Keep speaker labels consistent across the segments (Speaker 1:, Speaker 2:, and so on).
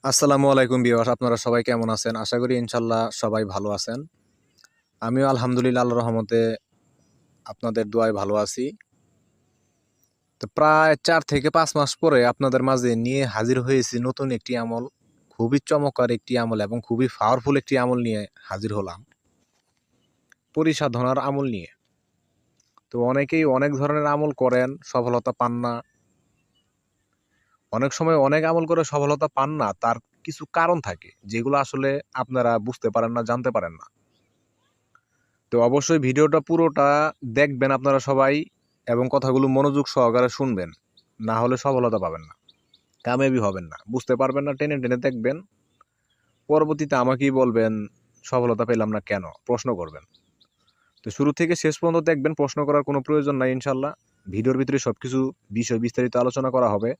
Speaker 1: আসসালামু আলাইকুম ভিউয়ার্স, আপনারা সবাই কেমন আছেন? আশা করি ইনশাল্লাহ সবাই ভালো আছেন। আমিও আলহামদুলিল্লাহ আল্লাহর রহমতে আপনাদের দোয়ায় ভালো আছি। তো প্রায় 4 থেকে 5 মাস পরে আপনাদের মাঝে নিয়ে হাজির হয়েছি নতুন একটি আমল। খুবই চমৎকার একটি আমল এবং খুবই পাওয়ারফুল একটি আমল নিয়ে হাজির হলাম। পরিসাধনার আমল নিয়ে। তো অনেকেই অনেক ধরনের আমল করেন, সফলতা পান না। অনেক সময় অনেক আমল করে সফলতা পান না, তার কিছু কারণ থাকে যেগুলো আসলে আপনারা বুঝতে পারেন না, জানতে পারেন না। তো অবশ্যই ভিডিওটা পুরোটা দেখবেন আপনারা সবাই এবং কথাগুলো মনোযোগ সহকারে শুনবেন। না হলে সফলতা পাবেন না, কামিয়াবি হবেন না, বুঝতে পারবেন না, টেনে টেনে দেখবেন। পরবর্তীতে আমাকেই বলবেন সফলতা পেলাম না কেন, প্রশ্ন করবেন। তো শুরু থেকে শেষ পর্যন্ত দেখবেন, প্রশ্ন করার কোনো প্রয়োজন নাই ইনশাল্লাহ। ভিডিওর ভিতরে সবকিছু বিষয় বিস্তারিত আলোচনা করা হবে।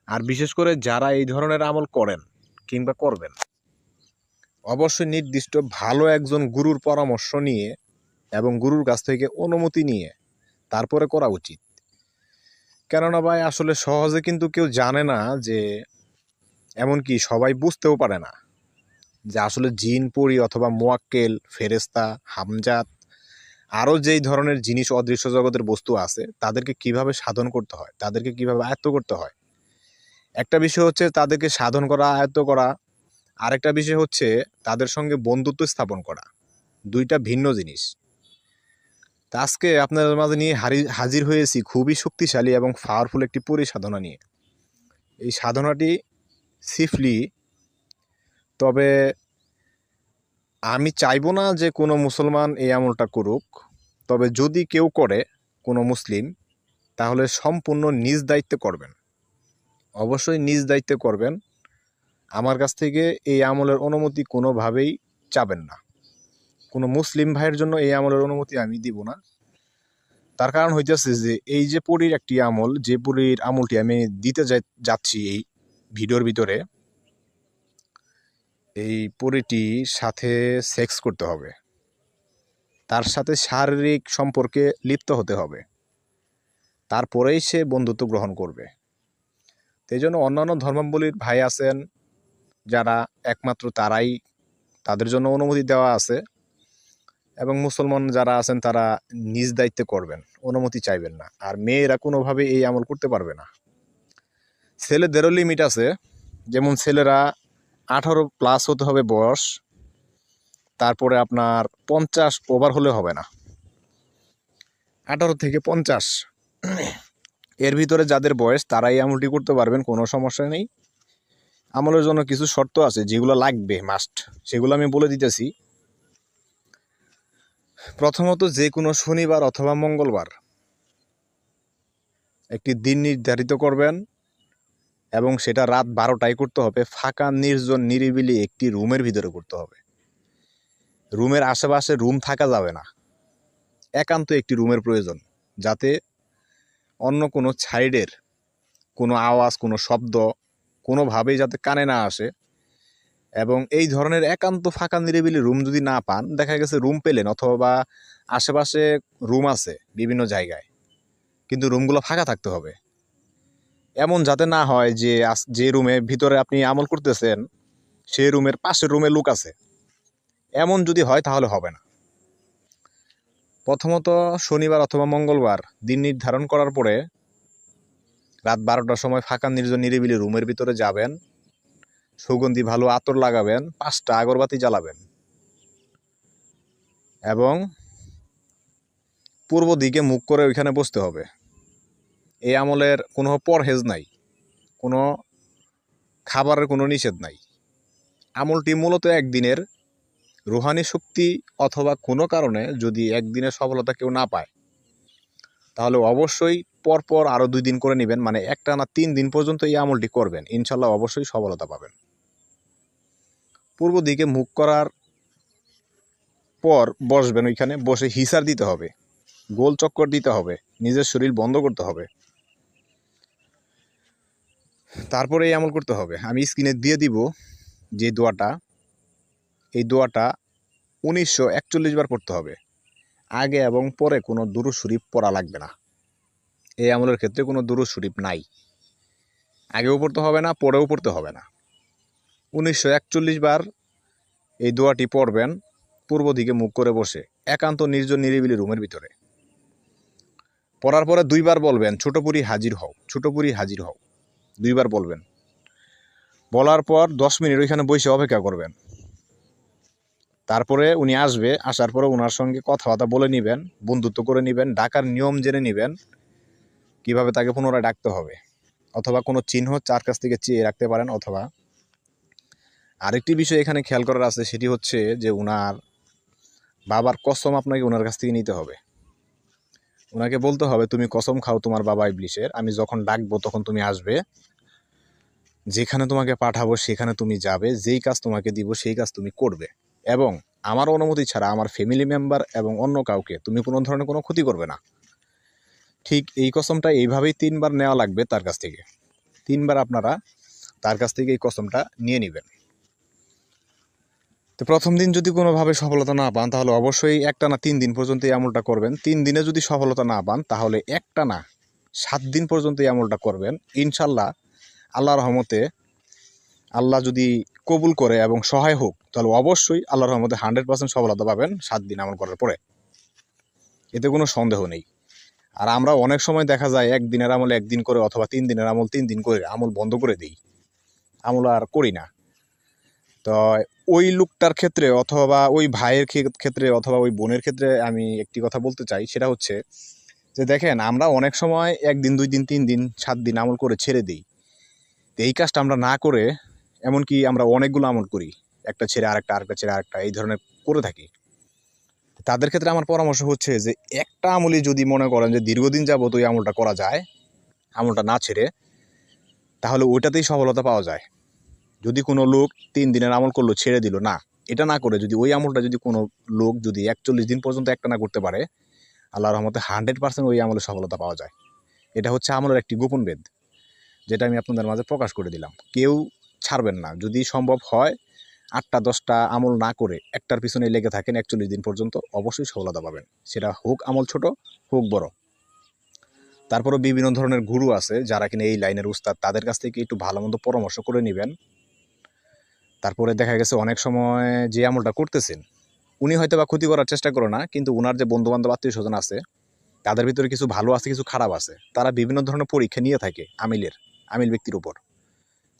Speaker 1: আর বিশেষ করে যারা এই ধরনের আমল করেন কিংবা করবেন, অবশ্যই নির্দিষ্ট ভালো একজন গুরুর পরামর্শ নিয়ে এবং গুরুর কাছ থেকে অনুমতি নিয়ে তারপরে করা উচিত। কেননা ভাই আসলে সহজে কিন্তু কেউ জানে না যে, এমনকি সবাই বুঝতেও পারে না যে আসলে জিন পরি অথবা মোয়াক্কেল ফেরেস্তা হামজাত আরও যেই ধরনের জিনিস অদৃশ্য জগতের বস্তু আছে তাদেরকে কিভাবে সাধন করতে হয়, তাদেরকে কিভাবে আয়ত্ত করতে হয়। একটা বিষয় হচ্ছে তাদেরকে সাধন করা, আয়ত্ত করা। আরেকটা বিষয় হচ্ছে তাদের সঙ্গে বন্ধুত্ব স্থাপন করা। দুইটা ভিন্ন জিনিস। তা আজকে আপনাদের মাঝে নিয়ে হাজির হয়েছি খুবই শক্তিশালী এবং পাওয়ারফুল একটি পরিসাধনা নিয়ে। এই সাধনাটি সিফলি, তবে আমি চাইবো না যে কোনো মুসলমান এই আমলটা করুক। তবে যদি কেউ করে, কোনো মুসলিম, তাহলে সম্পূর্ণ নিজ দায়িত্বে করবেন। অবশ্যই নিজ দায়িত্বে করবেন। আমার কাছ থেকে এই আমলের অনুমতি কোনোভাবেই চাবেন না। কোনো মুসলিম ভাইয়ের জন্য এই আমলের অনুমতি আমি দিব না। তার কারণ হইতেছে যে এই যে পরীর একটি আমল, যে পরীর আমলটি আমি দিতে যাচ্ছি এই ভিডিওর ভিতরে, এই পরীটির সাথে সেক্স করতে হবে, তার সাথে শারীরিক সম্পর্কে লিপ্ত হতে হবে, তারপরেই সে বন্ধুত্ব গ্রহণ করবে। এই জন্য অন্যান্য ধর্মাবলম্বীর ভাই আছেন যারা একমাত্র তারাই, তাদের জন্য অনুমতি দেওয়া আছে। এবং মুসলমান যারা আছেন তারা নিজ দায়িত্বে করবেন, অনুমতি চাইবেন না। আর মেয়েরা কোনোভাবে এই আমল করতে পারবে না। ছেলেদেরও লিমিট আছে, যেমন ছেলেরা 18+ হতে হবে বয়স, তারপরে আপনার 50 ওভার হলে হবে না। 18 থেকে 50 এর ভিতরে যাদের বয়স তারাই আমলটি করতে পারবেন, কোনো সমস্যা নেই। আমলের জন্য কিছু শর্ত আছে যেগুলো লাগবে মাস্ট, সেগুলো আমি বলে দিতেছি। প্রথমত, যে কোনো শনিবার অথবা মঙ্গলবার একটি দিন নির্ধারিত করবেন এবং সেটা রাত 12টায় করতে হবে। ফাঁকা নির্জন নিরিবিলি একটি রুমের ভিতরে করতে হবে। রুমের আশেপাশে রুম থাকা যাবে না, একান্ত একটি রুমের প্রয়োজন, যাতে অন্য কোনো সাইডের কোনো আওয়াজ, কোনো শব্দ কোনোভাবেই যাতে কানে না আসে। এবং এই ধরনের একান্ত ফাঁকা নিরিবিলি রুম যদি না পান, দেখা গেছে রুম পেলেন অথবা আশেপাশে রুম আছে বিভিন্ন জায়গায়, কিন্তু রুমগুলো ফাঁকা থাকতে হবে। এমন যাতে না হয় যে যে রুমে ভিতরে আপনি আমল করতেছেন সেই রুমের পাশের রুমে লোক আছে, এমন যদি হয় তাহলে হবে না। প্রথমত শনিবার অথবা মঙ্গলবার দিন নির্ধারণ করার পরে রাত 12টার সময় ফাঁকা নির্জন নিরিবিলি রুমের ভিতরে যাবেন, সুগন্ধি ভালো আতর লাগাবেন, 5টা আগরবাতি জ্বালাবেন এবং পূর্ব দিকে মুখ করে ওইখানে বসতে হবে। এই আমলের কোনো পরহেজ নাই, কোনো খাবারের কোনো নিষেধ নাই। আমলটি মূলত একদিনের রুহানি শক্তি, অথবা কোনো কারণে যদি একদিনের সফলতা কেউ না পায় তাহলে অবশ্যই পরপর আরও 2 দিন করে নেবেন, মানে একটানা 3 দিন পর্যন্ত এই আমলটি করবেন, ইনশাল্লাহ অবশ্যই সফলতা পাবেন। পূর্ব দিকে মুখ করার পর বসবেন, ওইখানে বসে হিসার দিতে হবে, গোল চক্কর দিতে হবে, নিজের শরীর বন্ধ করতে হবে, তারপরে এই আমল করতে হবে। আমি স্ক্রিনে দিয়ে দিব যে দোয়াটা, এই দোয়াটা 1941 বার পড়তে হবে। আগে এবং পরে কোনো দুরূদ শরীফ পড়া লাগবে না। এই আমলের ক্ষেত্রে কোনো দুরূদ শরীফ নাই। আগেও পড়তে হবে না, পরেও পড়তে হবে না। 1941 বার এই দোয়াটি পড়বেন পূর্ব দিকে মুখ করে বসে, একান্ত নির্জন নিরিবিলি রুমের ভিতরে। পড়ার পরে 2 বার বলবেন, ছোটপুরি হাজির হও, ছোটপুরি হাজির হও, 2 বার বলবেন। বলার পর 10 মিনিট ওইখানে বসে অপেক্ষা করবেন। তারপরে উনি আসবে, আসার পরে ওনার সঙ্গে কথাবার্তা বলে নেবেন, বন্ধুত্ব করে নেবেন, ডাকার নিয়ম জেনে নেবেন, কিভাবে তাকে পুনরায় ডাকতে হবে। অথবা কোনো চিহ্ন তার কাছ থেকে চেয়ে রাখতে পারেন। অথবা আরেকটি বিষয় এখানে খেয়াল করার আছে, সেটি হচ্ছে যে ওনার বাবার কসম আপনাকে ওনার কাছ থেকে নিতে হবে। ওনাকে বলতে হবে, তুমি কসম খাও তোমার বাবা ইবলিসের, আমি যখন ডাকবো তখন তুমি আসবে, যেখানে তোমাকে পাঠাবো সেখানে তুমি যাবে, যেই কাজ তোমাকে দিব সেই কাজ তুমি করবে, এবং আমার অনুমতি ছাড়া আমার ফ্যামিলি মেম্বার এবং অন্য কাউকে তুমি কোনো ধরনের কোনো ক্ষতি করবে না। ঠিক এই কসমটা এইভাবেই 3 বার নেওয়া লাগবে তার কাছ থেকে। 3 বার আপনারা তার কাছ থেকে এই কসমটা নিয়ে নেবেন। তো প্রথম দিন যদি কোনোভাবে সফলতা না পান, তাহলে অবশ্যই একটানা 3 দিন পর্যন্ত এই আমলটা করবেন। 3 দিনে যদি সফলতা না পান, তাহলে একটানা 7 দিন পর্যন্ত এই আমলটা করবেন। ইনশাল্লাহ আল্লাহর রহমতে, আল্লাহ যদি কবুল করে এবং সহায় হোক, তাহলে অবশ্যই আল্লাহর রহমতে 100% সফলতা পাবেন 7 দিন আমল করার পরে। এতে কোনো সন্দেহ নেই। আর আমরা অনেক সময় দেখা যায় একদিনের আমল একদিন করে, অথবা 3 দিনের আমল 3 দিন করে আমল বন্ধ করে দিই, আমল আর করি না। তো ওই লোকটার ক্ষেত্রে, অথবা ওই ভাইয়ের ক্ষেত্রে, অথবা ওই বোনের ক্ষেত্রে আমি একটি কথা বলতে চাই, সেটা হচ্ছে যে দেখেন, আমরা অনেক সময় 1 দিন 2 দিন 3 দিন 7 দিন আমল করে ছেড়ে দিই। তো এই কাজটা আমরা না করে, এমনকি আমরা অনেকগুলো আমল করি, একটা ছেড়ে আরেকটা, আরেকটা ছেড়ে আরেকটা, এই ধরনের করে থাকি। তাদের ক্ষেত্রে আমার পরামর্শ হচ্ছে যে একটা আমলই যদি মনে করেন যে দীর্ঘদিন যাবত ওই আমলটা করা যায়, আমলটা না ছেড়ে, তাহলে ওইটাতেই সফলতা পাওয়া যায়। যদি কোনো লোক 3 দিনের আমল করলো, ছেড়ে দিল, না, এটা না করে যদি ওই আমলটা যদি কোনো লোক যদি 41 দিন পর্যন্ত একটা না করতে পারে, আল্লাহর রহমতে 100% ওই আমলে সফলতা পাওয়া যায়। এটা হচ্ছে আমলের একটি গোপন বেদ, যেটা আমি আপনাদের মাঝে প্রকাশ করে দিলাম। কেউ ছাড়বেন না। যদি সম্ভব হয় 8টা 10টা আমল না করে একটার পিছনে লেগে থাকেন 41 দিন পর্যন্ত, অবশ্যই সফলতা পাবেন। সেটা হোক আমল ছোট, হোক বড়। তারপরও বিভিন্ন ধরনের গুরু আছে যারা কিনা এই লাইনের উস্তাদ, তাদের কাছ থেকে একটু ভালো মন্দ পরামর্শ করে নেবেন। তারপরে দেখা গেছে অনেক সময় যে আমলটা করতেছেন, উনি হয়তো বা ক্ষতি করার চেষ্টা করে না, কিন্তু উনার যে বন্ধুবান্ধব আত্মীয় স্বজন আছে, তাদের ভিতরে কিছু ভালো আছে, কিছু খারাপ আছে। তারা বিভিন্ন ধরনের পরীক্ষা নিয়ে থাকে আমিল ব্যক্তির উপর।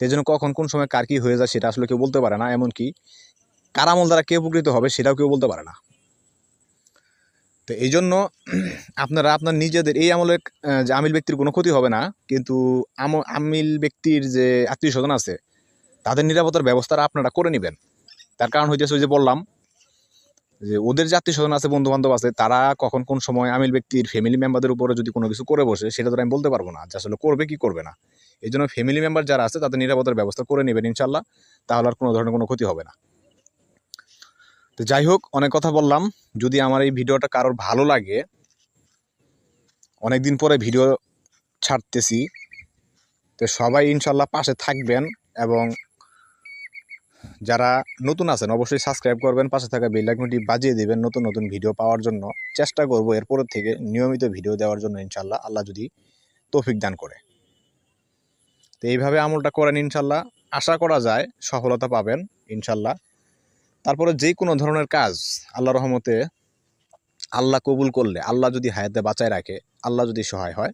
Speaker 1: সেই জন্য কখন কোন সময় কার কি হয়ে যায় সেটা আসলে কেউ বলতে পারে না। এমনকি কার আমল দ্বারা কে উপকৃত হবে সেটাও কেউ বলতে পারে না। তো এই জন্য আপনারা আপনার নিজেদের এই আমলের যে আমিল ব্যক্তির কোনো ক্ষতি হবে না, কিন্তু আমিল ব্যক্তির যে আত্মীয় স্বজন আছে তাদের নিরাপত্তার ব্যবস্থাটা আপনারা করে নেবেন। তার কারণ হইতেছে, ওই যে বললাম যে ওদের যে আত্মীয় স্বজন আছে, বন্ধু বান্ধব আছে, তারা কখন কোন সময় আমিল ব্যক্তির ফ্যামিলি মেম্বারদের উপরে যদি কোনো কিছু করে বসে, সেটা তো আমি বলতে পারবো না যে আসলে করবে কি করবে না। এই জন্য ফ্যামিলি মেম্বার যারা আছে তাদের নিরাপত্তার ব্যবস্থা করে নেবেন ইনশাল্লাহ, তাহলে আর কোনো ধরনের কোনো ক্ষতি হবে না। তো যাই হোক, অনেক কথা বললাম। যদি আমার এই ভিডিওটা কারোর ভালো লাগে, অনেকদিন পরে ভিডিও ছাড়তেছি, তো সবাই ইনশাল্লাহ পাশে থাকবেন, এবং যারা নতুন আছেন অবশ্যই সাবস্ক্রাইব করবেন, পাশে থাকা বেল আইকনটি বাজিয়ে দেবেন নতুন নতুন ভিডিও পাওয়ার জন্য। চেষ্টা করব এরপর থেকে নিয়মিত ভিডিও দেওয়ার জন্য ইনশাল্লাহ, আল্লাহ যদি তৌফিক দান করে। তো এইভাবে আমলটা করেন, ইনশাল্লাহ আশা করা যায় সফলতা পাবেন ইনশাল্লাহ। তারপরে যে কোনো ধরনের কাজ আল্লাহর রহমতে আল্লাহ কবুল করলে, আল্লাহ যদি হায়াতে বাঁচায় রাখে, আল্লাহ যদি সহায় হয়,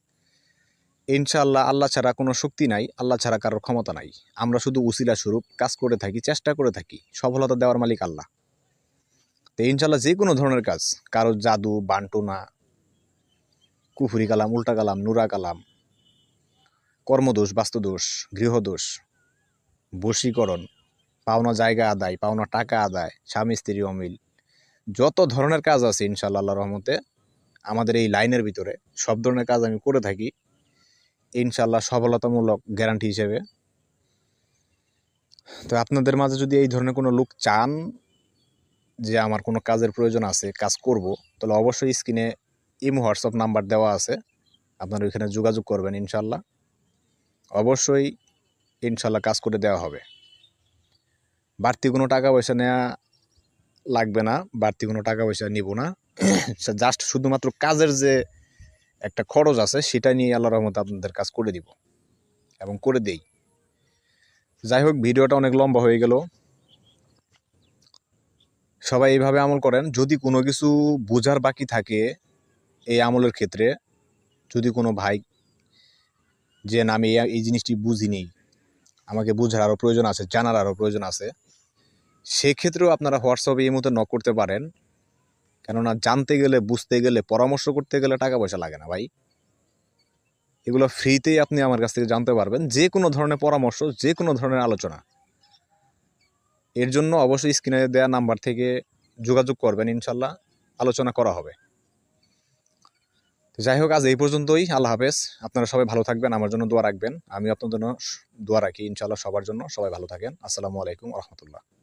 Speaker 1: ইনশাআল্লাহ আল্লাহ ছাড়া কোনো শক্তি নাই, আল্লাহ ছাড়া কারোর ক্ষমতা নাই। আমরা শুধু উসিলা স্বরূপ কাজ করে থাকি, চেষ্টা করে থাকি। সফলতা দেওয়ার মালিক আল্লাহ। তো ইনশাআল্লাহ যে কোনো ধরনের কাজ, কারো জাদু, বান্টুনা, কুফরি কালাম, উল্টা কালাম, নুরা কালাম, কর্মদোষ, বাস্তুদোষ, গৃহদোষ, বশীকরণ, পাওনা জায়গা আদায়, পাওনা টাকা আদায়, স্বামী স্ত্রী অমিল, যত ধরনের কাজ আছে ইনশাআল্লাহ আল্লাহর রহমতে আমাদের এই লাইনের ভিতরে সব ধরনের কাজ আমি করে থাকি ইনশাআল্লাহ, সফলতামূলক গ্যারান্টি হিসেবে। তো আপনাদের মাঝে যদি এই ধরনের কোনো লোক চান যে আমার কোনো কাজের প্রয়োজন আছে, কাজ করব, তাহলে অবশ্যই স্ক্রিনে ইমো হোয়াটসঅ্যাপ নাম্বার দেওয়া আছে, আপনারা ওইখানে যোগাযোগ করবেন ইনশাআল্লাহ। অবশ্যই ইনশাআল্লাহ কাজ করে দেওয়া হবে। বাড়তি কোনো টাকা পয়সা নেওয়া লাগবে না, বাড়তি কোনো টাকা পয়সা নিব না। জাস্ট শুধুমাত্র কাজের যে একটা খরচ আছে সেটা নিয়ে আল্লাহর রহমতে আপনাদের কাজ করে দিব। এবং করে দেই। যাই হোক, ভিডিওটা অনেক লম্বা হয়ে গেল। সবাই এইভাবে আমল করেন। যদি কোনো কিছু বোঝার বাকি থাকে এই আমলের ক্ষেত্রে, যদি কোনো ভাই যে না আমি এই জিনিসটি বুঝিনি, আমাকে বোঝার আরও প্রয়োজন আছে, জানার আরও প্রয়োজন আছে, সেক্ষেত্রেও আপনারা হোয়াটসঅ্যাপে এই মতো নক করতে পারেন। কেননা জানতে গেলে, বুঝতে গেলে, পরামর্শ করতে গেলে টাকা পয়সা লাগে না ভাই। এগুলো ফ্রিতেই আপনি আমার কাছ থেকে জানতে পারবেন, যে কোনো ধরনের পরামর্শ, যে কোনো ধরনের আলোচনা। এর জন্য অবশ্যই স্ক্রিনে দেওয়া নাম্বার থেকে যোগাযোগ করবেন, ইনশাল্লাহ আলোচনা করা হবে। যাই হোক, আজ এই পর্যন্তই। আল্লাহ হাফেজ। আপনারা সবাই ভালো থাকবেন, আমার জন্য দোয়া রাখবেন। আমি আপনাদের জন্য দোয়া রাখি ইনশাল্লাহ সবার জন্য। সবাই ভালো থাকেন। আসসালামু আলাইকুম রহমতুল্লাহ।